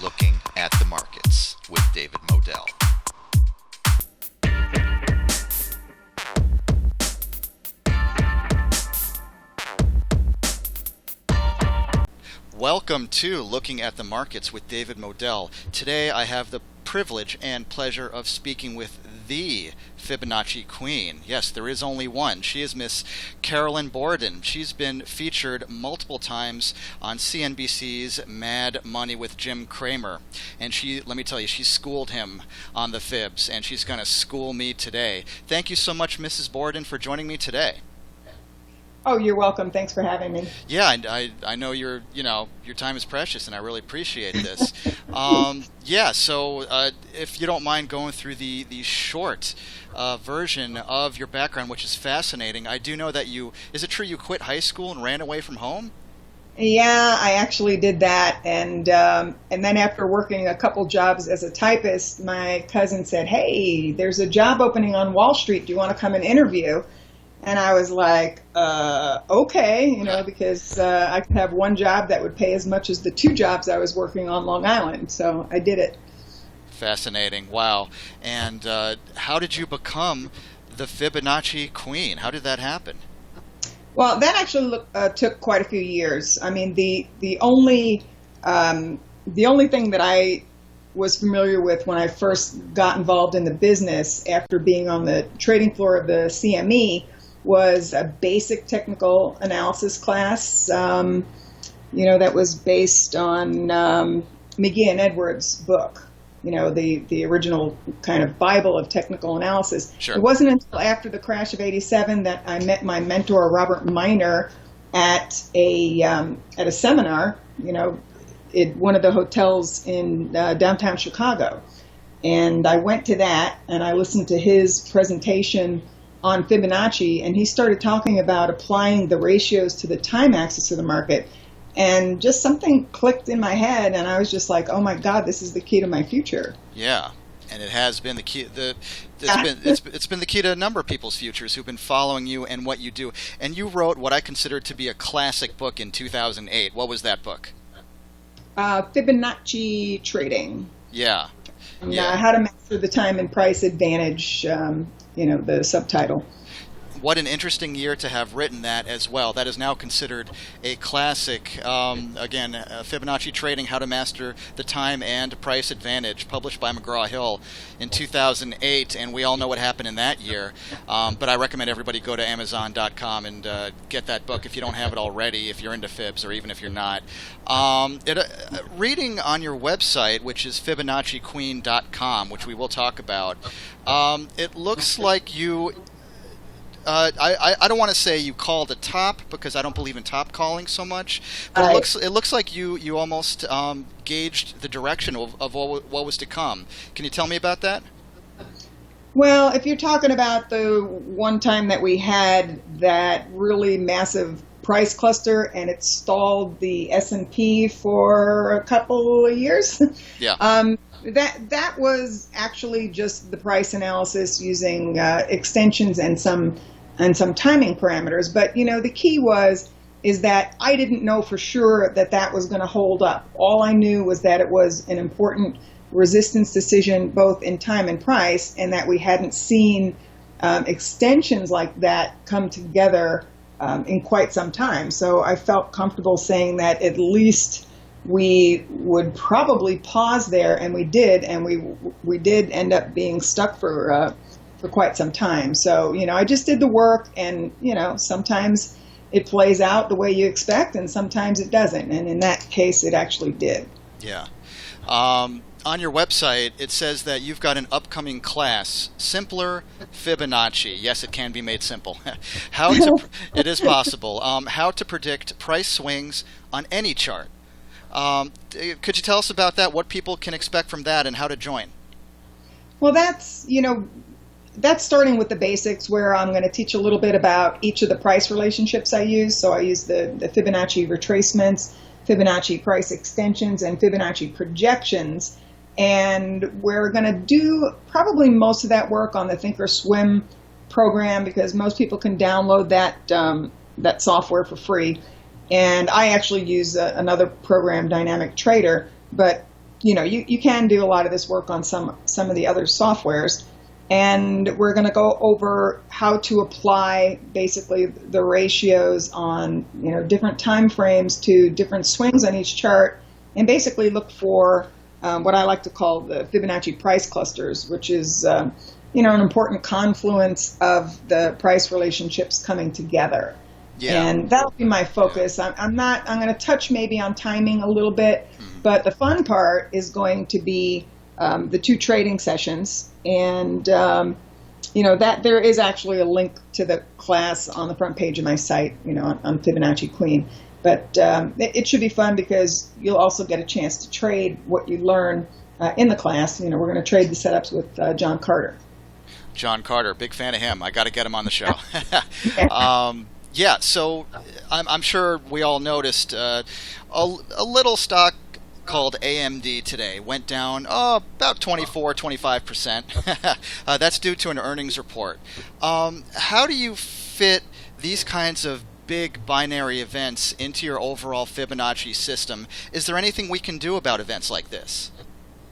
Looking at the Markets with David Modell. Welcome to Looking at the Markets with David Modell. Today I have the privilege and pleasure of speaking with the Fibonacci Queen. Yes, there is only one. She is Miss Carolyn Boroden. She's been featured multiple times on CNBC's Mad Money with Jim Cramer. And let me tell you, she schooled him on the fibs, and she's going to school me today. Thank you so much, Mrs. Boroden, for joining me today. Oh, you're welcome. Thanks for having me. Yeah, I know your time is precious, and I really appreciate this. So if you don't mind going through the short version of your background, which is fascinating. I do know that is it true you quit high school and ran away from home? Yeah, I actually did that, and then after working a couple jobs as a typist, my cousin said, "Hey, there's a job opening on Wall Street. Do you want to come and interview?" And I was like, okay, because I could have one job that would pay as much as the two jobs I was working on Long Island. So I did it. Fascinating. Wow. And how did you become the Fibonacci Queen? How did that happen? Well, that actually took quite a few years. I mean, the only thing that I was familiar with when I first got involved in the business after being on the trading floor of the CME was a basic technical analysis class, that was based on McGee and Edwards' book, the original kind of Bible of technical analysis. Sure. It wasn't until after the crash of '87 that I met my mentor, Robert Miner, at a seminar, at one of the hotels in downtown Chicago. And I went to that and I listened to his presentation on Fibonacci, and he started talking about applying the ratios to the time axis of the market, and just something clicked in my head, and I was just like, oh my God, this is the key to my future. Yeah, and it has been the key. It's been the key to a number of people's futures who've been following you and what you do. And you wrote what I consider to be a classic book in 2008. What was that book? Fibonacci Trading. Yeah. And, how to master the time and price advantage. The subtitle. What an interesting year to have written that as well. That is now considered a classic. Fibonacci Trading, How to Master the Time and Price Advantage, published by McGraw-Hill in 2008, and we all know what happened in that year. But I recommend everybody go to Amazon.com and get that book if you don't have it already, if you're into fibs or even if you're not. Reading on your website, which is FibonacciQueen.com, which we will talk about, it looks like you... I don't want to say you called a top because I don't believe in top calling so much, but it looks like you almost gauged the direction of what was to come. Can you tell me about that? Well, if you're talking about the one time that we had that really massive price cluster and it stalled the S&P for a couple of years, yeah. That was actually just the price analysis using extensions and some timing parameters. But the key is that I didn't know for sure that was going to hold up. All I knew was that it was an important resistance decision both in time and price, and that we hadn't seen extensions like that come together in quite some time. So I felt comfortable saying that at least we would probably pause there, and we did, and we did end up being stuck for quite some time. So, I just did the work, and, sometimes it plays out the way you expect, and sometimes it doesn't. And in that case, it actually did. Yeah. On your website, it says that you've got an upcoming class, Simpler Fibonacci. Yes, it can be made simple. It is possible. How to predict price swings on any chart. Could you tell us about that, what people can expect from that, and how to join? Well, that's starting with the basics, where I'm going to teach a little bit about each of the price relationships I use. So I use the Fibonacci retracements, Fibonacci price extensions, and Fibonacci projections. And we're going to do probably most of that work on the Thinkorswim program, because most people can download that software for free. And I actually use another program, Dynamic Trader. But you can do a lot of this work on some of the other softwares. And we're going to go over how to apply basically the ratios on, different time frames to different swings on each chart, and basically look for what I like to call the Fibonacci price clusters, which is, an important confluence of the price relationships coming together. Yeah. And that'll be my focus. I'm going to touch maybe on timing a little bit, but the fun part is going to be the 2 trading sessions. And, that there is actually a link to the class on the front page of my site, on Fibonacci Queen. But it should be fun because you'll also get a chance to trade what you learn in the class. We're going to trade the setups with John Carter. John Carter, big fan of him. I got to get him on the show. So I'm sure we all noticed a little stock called AMD today went down about 24-25%. That's due to an earnings report. How do you fit these kinds of big binary events into your overall Fibonacci system? Is there anything we can do about events like this?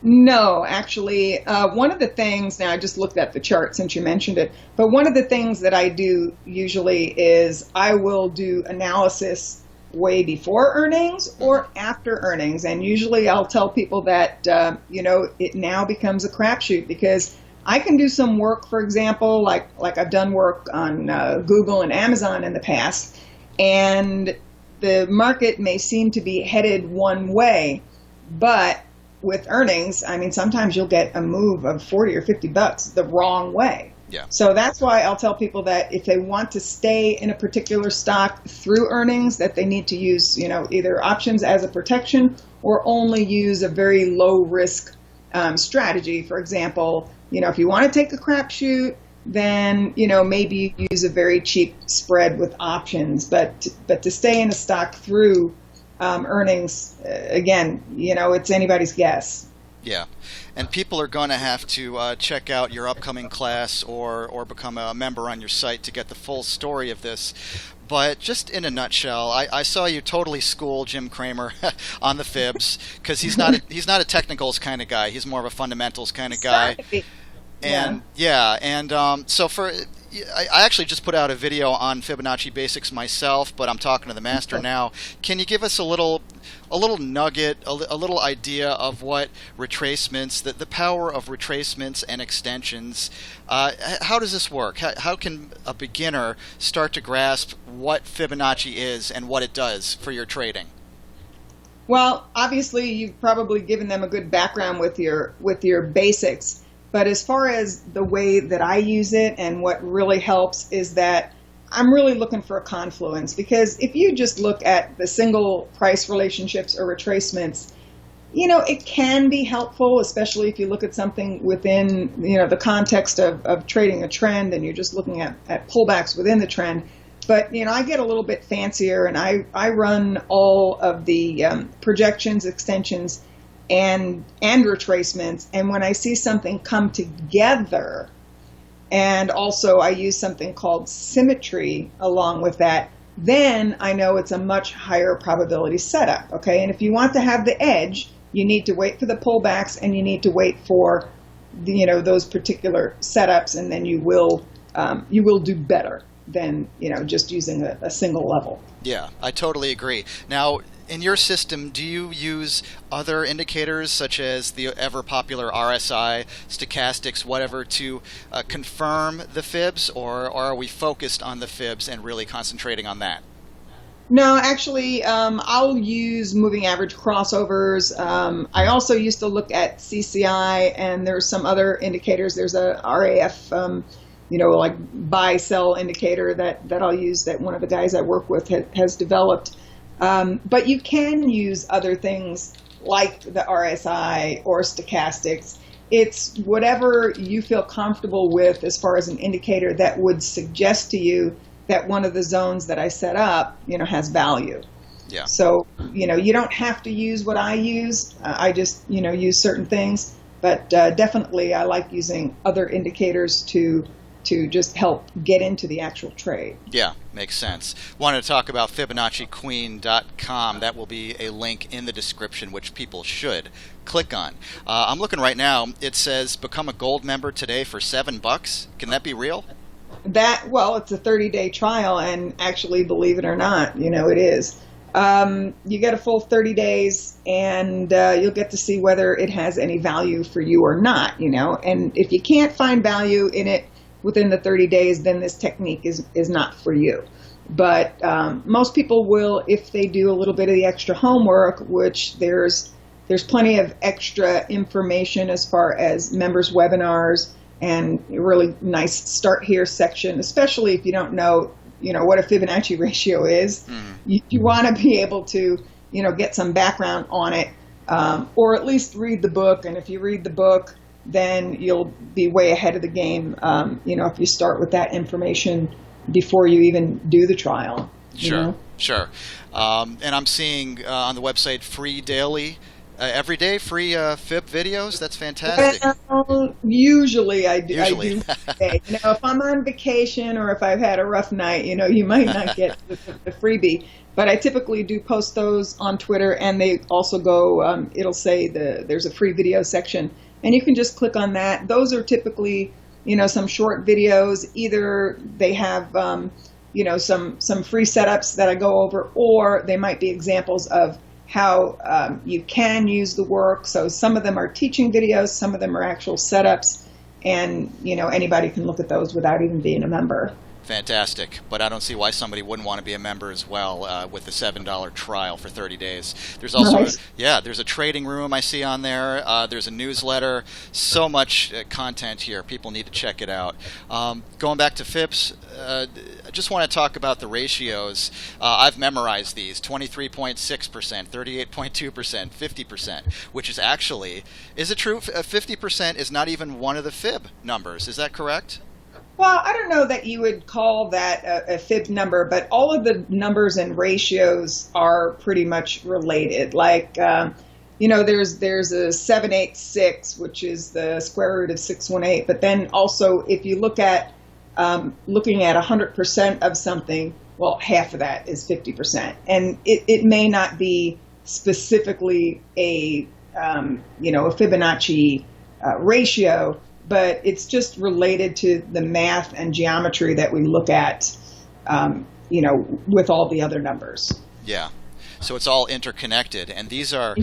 No, actually, one of the things, now I just looked at the chart since you mentioned it, but one of the things that I do usually is I will do analysis way before earnings or after earnings. And usually I'll tell people that, it now becomes a crapshoot because I can do some work, for example, like I've done work on Google and Amazon in the past, and the market may seem to be headed one way, but with earnings, sometimes you'll get a move of 40 or 50 bucks the wrong way. Yeah. So that's why I'll tell people that if they want to stay in a particular stock through earnings, that they need to use, either options as a protection or only use a very low risk strategy. For example, if you want to take a crapshoot, then, maybe you use a very cheap spread with options. But to stay in a stock through earnings, again, it's anybody's guess. Yeah, and people are going to have to check out your upcoming class or become a member on your site to get the full story of this. But just in a nutshell, I saw you totally school Jim Cramer on the fibs because he's not a technicals kind of guy. He's more of a fundamentals kind of guy. And so I actually just put out a video on Fibonacci basics myself, but I'm talking to the master now. Can you give us a little nugget, a little idea of what retracements, the power of retracements and extensions? How does this work? How can a beginner start to grasp what Fibonacci is and what it does for your trading? Well, obviously, you've probably given them a good background with your basics. But as far as the way that I use it and what really helps is that I'm really looking for a confluence, because if you just look at the single price relationships or retracements, it can be helpful, especially if you look at something within, the context of trading a trend and you're just looking at pullbacks within the trend. But, I get a little bit fancier and I run all of the projections, extensions, and retracements, and when I see something come together, and also I use something called symmetry along with that, then I know it's a much higher probability setup. Okay, and if you want to have the edge, you need to wait for the pullbacks and you need to wait for those particular setups, and then you will do better than just using a single level. Yeah, I totally agree. Now, in your system, do you use other indicators such as the ever popular RSI, stochastics, whatever, to confirm the fibs, or are we focused on the fibs and really concentrating on that? No, actually, I'll use moving average crossovers. I also used to look at CCI, and there's some other indicators. There's a RAF, like buy sell indicator that I'll use, that one of the guys I work with has developed. But you can use other things like the RSI or stochastics. It's whatever you feel comfortable with as far as an indicator that would suggest to you that one of the zones that I set up, has value. Yeah. So, you don't have to use what I use. I just, use certain things. But definitely I like using other indicators to to just help get into the actual trade. Yeah, makes sense. Wanted to talk about FibonacciQueen.com. That will be a link in the description, which people should click on. I'm looking right now. It says become a gold member today for $7. Can that be real? Well, it's a 30-day trial, and actually, believe it or not, it is. You get a full 30 days, and you'll get to see whether it has any value for you or not, And if you can't find value in it within the 30 days, then this technique is not for you. But most people will, if they do a little bit of the extra homework, which there's plenty of extra information as far as members' webinars and a really nice start here section, especially if you don't know what a Fibonacci ratio is. You want to be able to, get some background on it, or at least read the book. And if you read the book, then you'll be way ahead of the game, if you start with that information before you even do the trial. Sure. And I'm seeing on the website free daily, every day, free Fib videos. That's fantastic. Well, usually I do. Usually. If I'm on vacation or if I've had a rough night, you might not get the freebie. But I typically do post those on Twitter, and they also go. It'll say there's a free video section, and you can just click on that. Those are typically, some short videos. Either they have, some free setups that I go over, or they might be examples of how you can use the work. So some of them are teaching videos, some of them are actual setups, and anybody can look at those without even being a member. Fantastic, but I don't see why somebody wouldn't want to be a member as well with the $7 trial for 30 days. There's also, there's a trading room I see on there. There's a newsletter. So much content here. People need to check it out. Going back to Fibs, I just want to talk about the ratios. I've memorized these: 23.6%, 38.2%, 50%, which is actually, is it true? 50% is not even one of the Fib numbers. Is that correct? Well, I don't know that you would call that a Fib number, but all of the numbers and ratios are pretty much related. Like, there's a 786, which is the square root of 618. But then also, if you look at looking at 100% of something, well, half of that is 50%, and it may not be specifically a Fibonacci ratio, but it's just related to the math and geometry that we look at, with all the other numbers. Yeah. So it's all interconnected, and these are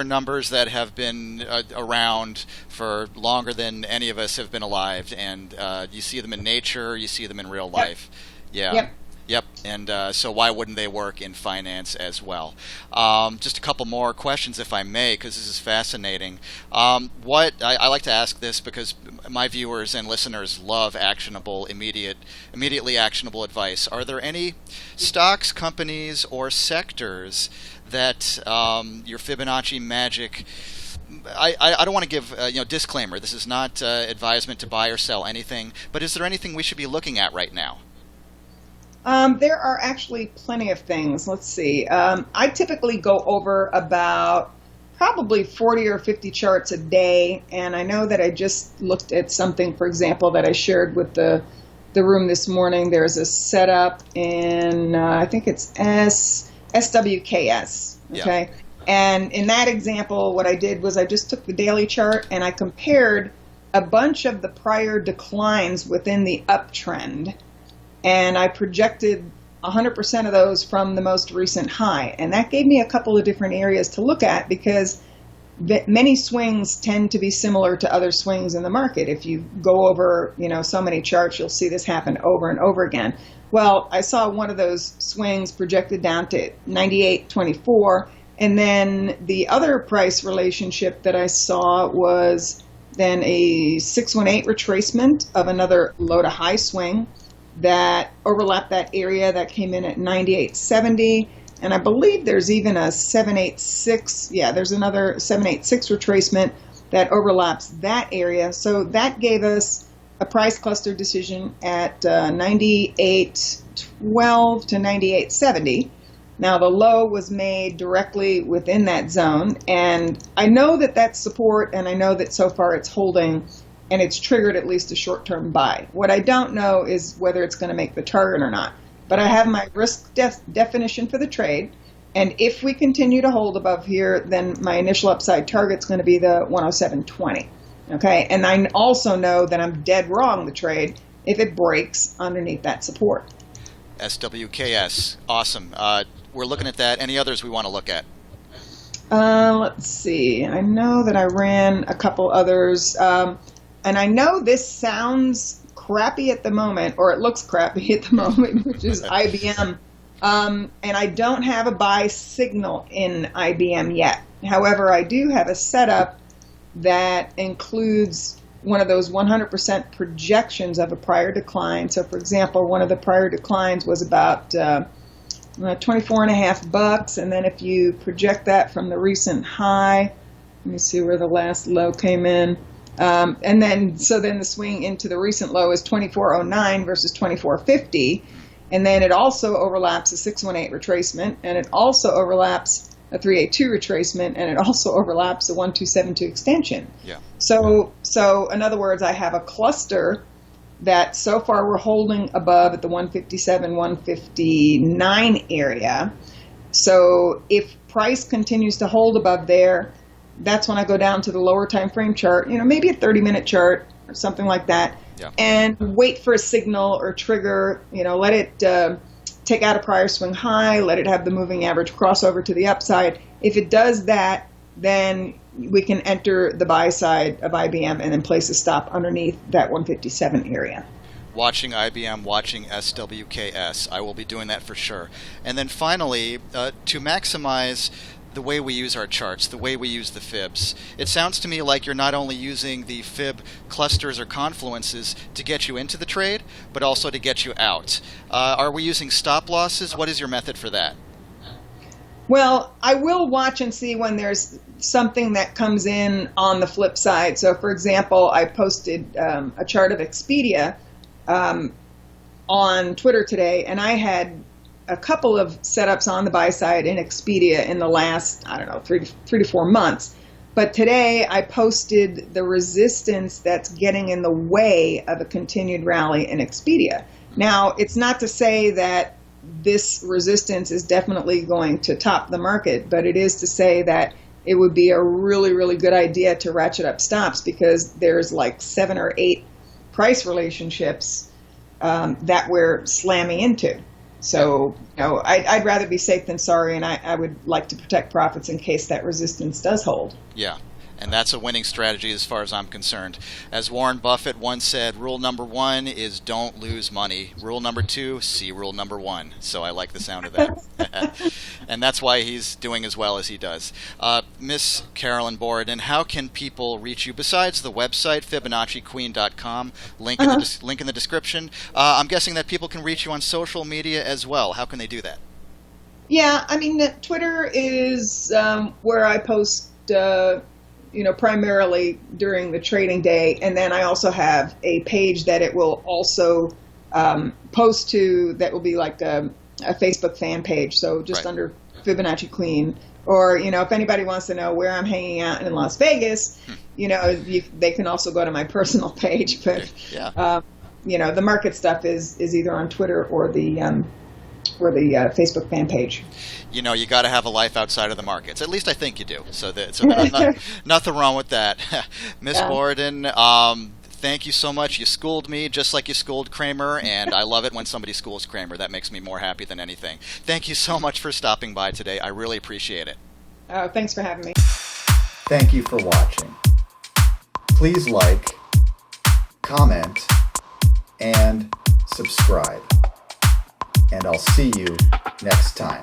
numbers that have been around for longer than any of us have been alive, and you see them in nature, you see them in real life. Yeah. Yep. And so why wouldn't they work in finance as well? Just a couple more questions, if I may, because this is fascinating. I like to ask this because my viewers and listeners love actionable, immediately actionable advice. Are there any stocks, companies, or sectors that your Fibonacci magic? I don't want to give disclaimer. This is not advisement to buy or sell anything. But is there anything we should be looking at right now? There are actually plenty of things. Let's see. I typically go over about probably 40 or 50 charts a day, and I know that I just looked at something, for example, that I shared with the room this morning. There's a setup in, I think it's SWKS, okay? Yeah. And in that example, what I did was I just took the daily chart and I compared a bunch of the prior declines within the uptrend, and I projected 100% of those from the most recent high. And that gave me a couple of different areas to look at, because many swings tend to be similar to other swings in the market. If you go over, so many charts, you'll see this happen over and over again. Well, I saw one of those swings projected down to 98.24, and then the other price relationship that I saw was then a 618 retracement of another low to high swing that overlapped that area that came in at 98.70, and I believe there's even a 786. Yeah, there's another 786 retracement that overlaps that area. So that gave us a price cluster decision at 98.12 to 98.70. Now the low was made directly within that zone, and I know that that's support, and I know that so far it's holding. and it's triggered at least a short-term buy. What I don't know is whether it's going to make the target or not. But I have my risk definition for the trade, and if we continue to hold above here, then my initial upside target's going to be the 107.20. Okay, and I also know that I'm dead wrong the trade if it breaks underneath that support. SWKS, awesome. We're looking at that. Any others we want to look at? Let's see. I know that I ran a couple others, and I know this sounds crappy at the moment, or it looks crappy at the moment, which is IBM. And I don't have a buy signal in IBM yet. However, I do have a setup that includes one of those 100% projections of a prior decline. So, for example, one of the prior declines was about $24.50, and then if you project that from the recent high, let me see where the last low came in, and then the swing into the recent low is 24.09 versus 24.50, and then it also overlaps a 618 retracement, and it also overlaps a 382 retracement, and it also overlaps a 1272 extension. Yeah. So in other words, I have a cluster that so far we're holding above at the 157, 159 area. So if price continues to hold above there, that's when I go down to the lower time frame chart, maybe a 30-minute chart or something like that, yeah, and wait for a signal or trigger, let it take out a prior swing high, let it have the moving average crossover to the upside. If it does that, then we can enter the buy side of IBM and then place a stop underneath that 157 area. Watching IBM, watching SWKS. I will be doing that for sure. And then finally, to maximize the way we use our charts, the way we use the fibs, it sounds to me like you're not only using the fib clusters or confluences to get you into the trade, but also to get you out. Are we using stop losses? What is your method for that? Well, I will watch and see when there's something that comes in on the flip side. So, for example, I posted a chart of Expedia on Twitter today, and I had a couple of setups on the buy side in Expedia in the last, 3 to 4 months. But today I posted the resistance that's getting in the way of a continued rally in Expedia. Now, it's not to say that this resistance is definitely going to top the market, but it is to say that it would be a really, really good idea to ratchet up stops, because there's like 7 or 8 price relationships that we're slamming into. So, I'd rather be safe than sorry, and I would like to protect profits in case that resistance does hold. Yeah. And that's a winning strategy as far as I'm concerned. As Warren Buffett once said, rule number 1 is don't lose money. Rule number 2, see rule number 1. So I like the sound of that. And that's why he's doing as well as he does. Miss Carolyn Boroden, how can people reach you besides the website, FibonacciQueen.com, link in the description? I'm guessing that people can reach you on social media as well. How can they do that? Yeah, Twitter is where I post primarily during the trading day. And then I also have a page that it will also post to, that will be like a Facebook fan page. So just right under Fibonacci Queen. Or, if anybody wants to know where I'm hanging out in Las Vegas, they can also go to my personal page. But, yeah. The market stuff is either on Twitter or the Facebook fan page. You got to have a life outside of the markets. At least I think you do. So nothing wrong with that. Miss Boroden, thank you so much. You schooled me just like you schooled Kramer, and I love it when somebody schools Kramer. That makes me more happy than anything. Thank you so much for stopping by today. I really appreciate it. Oh, thanks for having me. Thank you for watching. Please like, comment, and subscribe. And I'll see you next time.